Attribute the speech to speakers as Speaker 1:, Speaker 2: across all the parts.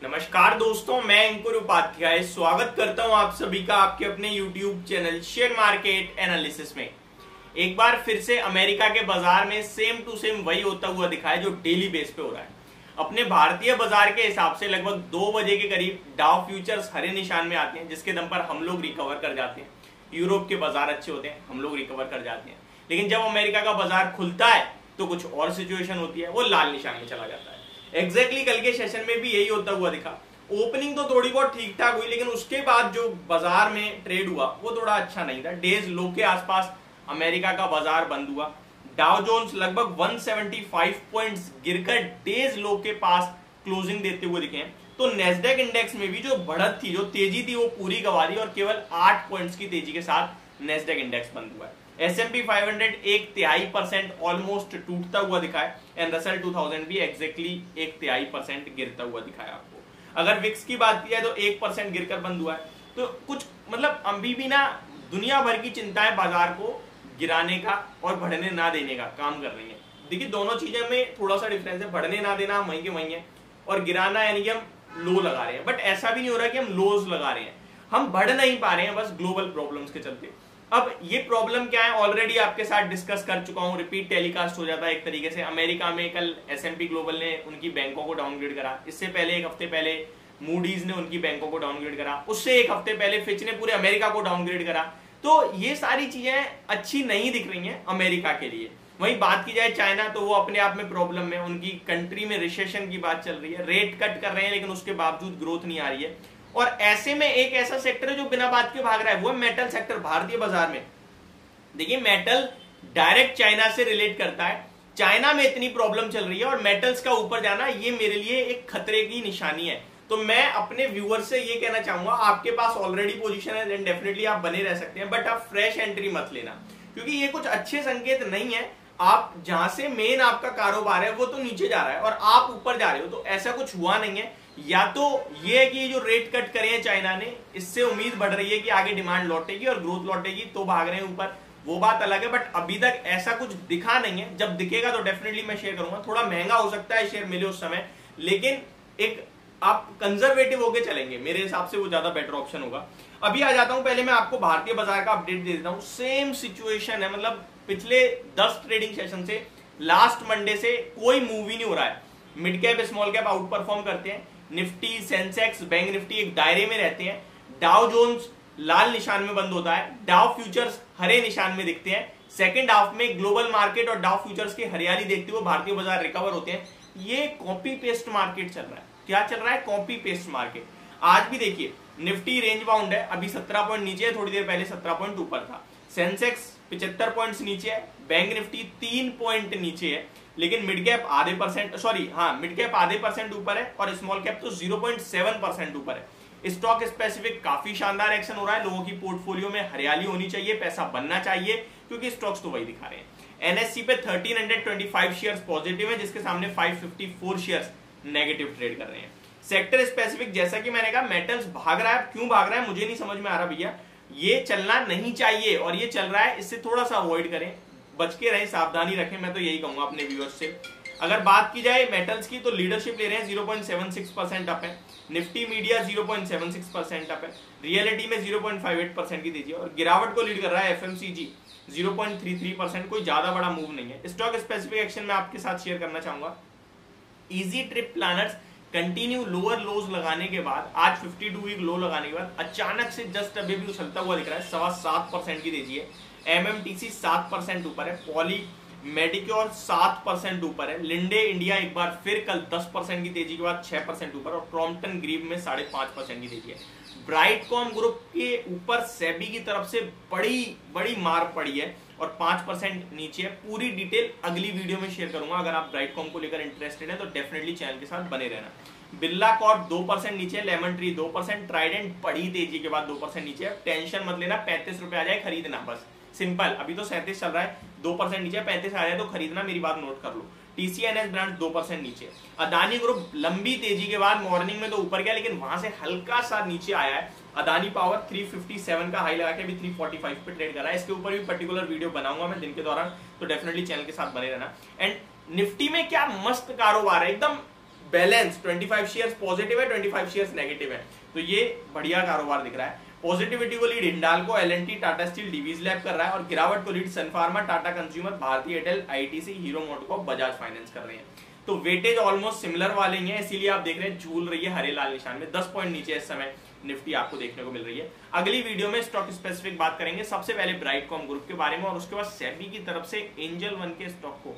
Speaker 1: नमस्कार दोस्तों, मैं अंकुर उपाध्याय स्वागत करता हूं आप सभी का आपके अपने YouTube channel share market analysis में। एक बार फिर से अमेरिका के बाजार में सेम टू सेम वही होता हुआ दिखा है जो डेली बेस पे हो रहा है। अपने भारतीय बाजार के हिसाब से लगभग 2 बजे के करीब डाउ फ्यूचर्स हरे निशान में आते हैं, जिसके दम पर हम लोग रिकवर कर जाते हैं। यूरोप के बाजार अच्छे होते हैं, हम लोग रिकवर कर जाते हैं। लेकिन जब अमेरिका का बाजार खुलता है तो कुछ और सिचुएशन होती है, वो लाल निशान में चला जाता है। एग्जैक्टली कल के सेशन में भी यही होता हुआ दिखा। ओपनिंग तो थोड़ी बहुत ठीक ठाक हुई, लेकिन उसके बाद जो बाजार में ट्रेड हुआ वो थोड़ा अच्छा नहीं था। डेज लो के आसपास अमेरिका का बाजार बंद हुआ। डाउ जोन्स लगभग 175 पॉइंट्स गिरकर डेज लो के पास क्लोजिंग देते हुए दिखे हैं। तो नेस्डेक इंडेक्स में भी जो बढ़त थी, जो तेजी थी, वो पूरी गंवा दी और केवल 8 पॉइंट्स की तेजी के साथ नेस्डेक इंडेक्स बंद हुआ है। S&P 500 1/3% ऑलमोस्ट टूटता हुआ दिखा है एंड रसेल 2000 भी एग्जैक्टली 1/3% गिरता हुआ दिखाया आपको। अगर विक्स की बात की जाए तो 1% गिरकर बंद हुआ है। तो कुछ मतलब अभी भी ना दुनिया भर की चिंताएं बाजार को गिराने का और बढ़ने ना देने का काम कर रही है। देखिए, दोनों चीजें में थोड़ा सा डिफरेंस है। बढ़ने ना देना हम वहीं के वहीं है, और गिराना यानी कि हम लो लगा रहे हैं। बट ऐसा भी नहीं हो रहा कि हम लोज लगा रहे हैं, हम बढ़ नहीं पा रहे हैं बस ग्लोबल प्रॉब्लम्स के चलते। अब ये प्रॉब्लम क्या है, ऑलरेडी आपके साथ डिस्कस कर चुका हूं, रिपीट टेलीकास्ट हो जाता है एक तरीके से। अमेरिका में कल S&P ग्लोबल ने उनकी बैंकों को डाउनग्रेड करा। इससे पहले एक हफ्ते पहले मूडीज ने उनकी बैंकों को डाउनग्रेड करा। उससे एक हफ्ते पहले फिच ने पूरे अमेरिका को डाउनग्रेड करा। तो ये सारी चीजें अच्छी नहीं दिख रही हैं अमेरिका के लिए। वहीं बात की जाए चाइना, तो वो अपने आप में प्रॉब्लम में, उनकी कंट्री में रिसेशन की बात चल रही है। रेट कट कर रहे हैं लेकिन उसके बावजूद ग्रोथ नहीं आ रही है। और ऐसे में एक ऐसा सेक्टर है जो बिना बात के भाग रहा है, वो है मेटल सेक्टर भारतीय बाजार में। देखिए, मेटल डायरेक्ट चाइना से रिलेट करता है। चाइना में इतनी प्रॉब्लम चल रही है और मेटल्स का ऊपर जाना ये मेरे लिए एक खतरे की निशानी है। तो मैं अपने व्यूअर से ये कहना चाहूंगा, आपके पास ऑलरेडी पोजीशन है देन डेफिनेटली आप बने रह सकते हैं, बट आप फ्रेश एंट्री मत लेना, क्योंकि ये कुछ अच्छे संकेत नहीं है। आप जहां से मेन आपका कारोबार है वो तो नीचे जा रहा है और आप ऊपर जा रहे हो, तो ऐसा कुछ हुआ नहीं है। या तो ये है कि जो रेट कट करे हैं चाइना ने, इससे उम्मीद बढ़ रही है कि आगे डिमांड लौटेगी और ग्रोथ लौटेगी, तो भाग रहे हैं ऊपर, वो बात अलग है। बट अभी तक ऐसा कुछ दिखा नहीं है। जब दिखेगा तो डेफिनेटली मैं शेयर करूंगा। थोड़ा महंगा हो सकता है शेयर मिले उस समय, लेकिन एक आप कंजर्वेटिव होके चलेंगे, मेरे हिसाब से वो ज्यादा बेटर ऑप्शन होगा। अभी आ जाता हूं, पहले मैं आपको भारतीय बाजार का अपडेट दे देता हूं। सेम सिचुएशन है, मतलब पिछले 10 ट्रेडिंग सेशन से लास्ट मंडे से कोई मूव ही नहीं हो रहा है। Mid cap small cap out perform करते हैं। निफ्टी, सेंसेक्स, बैंक निफ्टी एक दायरे में रहते हैं। डाउ जोन्स लाल निशान में बंद होता है, डाउ फ्यूचर्स हरे निशान में दिखते हैं। सेकंड हाफ में ग्लोबल मार्केट और डाउ फ्यूचर्स की हरियाली देखते हुए भारतीय बाजार रिकवर होते हैं। ये कॉपी पेस्ट मार्केट चल रहा है। क्या चल रहा है? Copy paste market. आज भी देखिए, निफ्टी रेंज बाउंड है, अभी 17 पॉइंट नीचे है, थोड़ी देर पहले 17 पॉइंट ऊपर था। सेंसेक्स 75 पॉइंट्स नीचे है, बैंक निफ्टी 3 पॉइंट नीचे है, लेकिन मिड कैप आधे परसेंट ऊपर है और स्मॉल कैप तो 0.7% ऊपर है। स्टॉक स्पेसिफिक काफी शानदार एक्शन हो रहा है। लोगों की पोर्टफोलियो में हरियाली होनी चाहिए, पैसा बनना चाहिए, क्योंकि स्टॉक्स तो वही दिखा रहे हैं। एनएससी पे 1325 शेयर्स पॉजिटिव है, जिसके सामने 554 शेयर्स नेगेटिव ट्रेड कर रहे हैं। सेक्टर स्पेसिफिक, जैसा कि मैंने कहा, मेटल्स भाग रहा है। क्यों भाग रहा है मुझे नहीं समझ में आ रहा भैया। ये चलना नहीं चाहिए और ये चल रहा है, इससे थोड़ा सा अवॉइड करें, बच के रहें, सावधानी रखें। मैं तो यही कहूंगा अपने व्यूअर्स से। अगर बात की जाए मेटल्स की, तो लीडरशिप ले रहे हैं, 0.76% अप है। निफ्टी मीडिया 0.76% अप है। रियलिटी में 0.58% की तेजी है और गिरावट को लीड कर रहा है एफएमसीजी 0.33%। कोई ज्यादा बड़ा मूव नहीं है। स्टॉक स्पेसिफिक एक्शन में आपके साथ शेयर करना चाहूंगा। Easy trip planners continue lower लोज लगाने के बाद, आज 52 वीक लो लगाने के बाद अचानक से जस्ट अभी भी उछलता हुआ दिख रहा है। 7.25% की तेजी है। एमएमटीसी 7% ऊपर है। पॉली मेडिक्योर 7% ऊपर है। लिंडे इंडिया एक बार फिर कल 10% की तेजी के बाद 6% ऊपर, और क्रॉम्पटन ग्रीव में 5.5% की तेजी है। ब्राइटकॉम ग्रुप के ऊपर सेबी की तरफ से बड़ी मार पड़ी है और 5% नीचे है। पूरी डिटेल अगली वीडियो में शेयर करूंगा। अगर आप ब्राइटकॉम को लेकर इंटरेस्टेड हैं तो डेफिनेटली चैनल के साथ बने रहना। बिरला कॉर्प 2% नीचे है। Lemon tree 2%। ट्राइडेंट बड़ी तेजी के बाद 2% नीचे है। टेंशन मत लेना, 35 रुपए आ जाए खरीदना, बस सिंपल। अभी तो 37 चल रहा है, 2% नीचे, 35 आ जाए तो खरीदना, मेरी बात नोट कर लो। टीसीएनएस ब्रांड 2% नीचे। अदानी ग्रुप लंबी तेजी के बाद मॉर्निंग में तो ऊपर गया, लेकिन वहां से हल्का सा नीचे आया है। अदानी पावर 357 का हाई लगा के अभी 345 पे ट्रेड कर रहा है। इसके ऊपर भी पर्टिकुलर वीडियो बनाऊंगा मैं दिन के दौरान, तो डेफिनेटली चैनल के साथ बने रहना। एंड निफ्टी में क्या मस्त कारोबार है, एकदम बैलेंस 25 शेयर्स पॉजिटिव है, 25 शेयर्स नेगेटिव है। तो ये बढ़िया कारोबार दिख रहा है। पॉजिटिविटी को lead Hindalco, L&T, Tata steel, Divi's lab कर रहा है और गिरावट को लीड सन फार्मा, टाटा कंज्यूमर, भारतीय Airtel, ITC, hero MotoCorp, Bajaj finance कर रहे हैं। तो वेटेज ऑलमोस्ट सिमिलर वाले ही हैं, इसीलिए आप देख रहे हैं झूल रही है हरे लाल निशान में। 10 पॉइंट नीचे इस समय निफ्टी आपको देखने को मिल रही है। अगली वीडियो में स्टॉक स्पेसिफिक बात करेंगे, सबसे पहले ब्राइटकॉम ग्रुप के बारे में और उसके बाद सेबी की तरफ से एंजल वन के स्टॉक को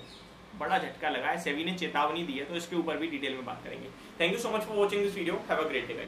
Speaker 1: बड़ा झटका लगा है, सेबी ने चेतावनी दी है, तो इसके ऊपर भी डिटेल में बात करेंगे। Thank you so much for watching this video, have a great day guys.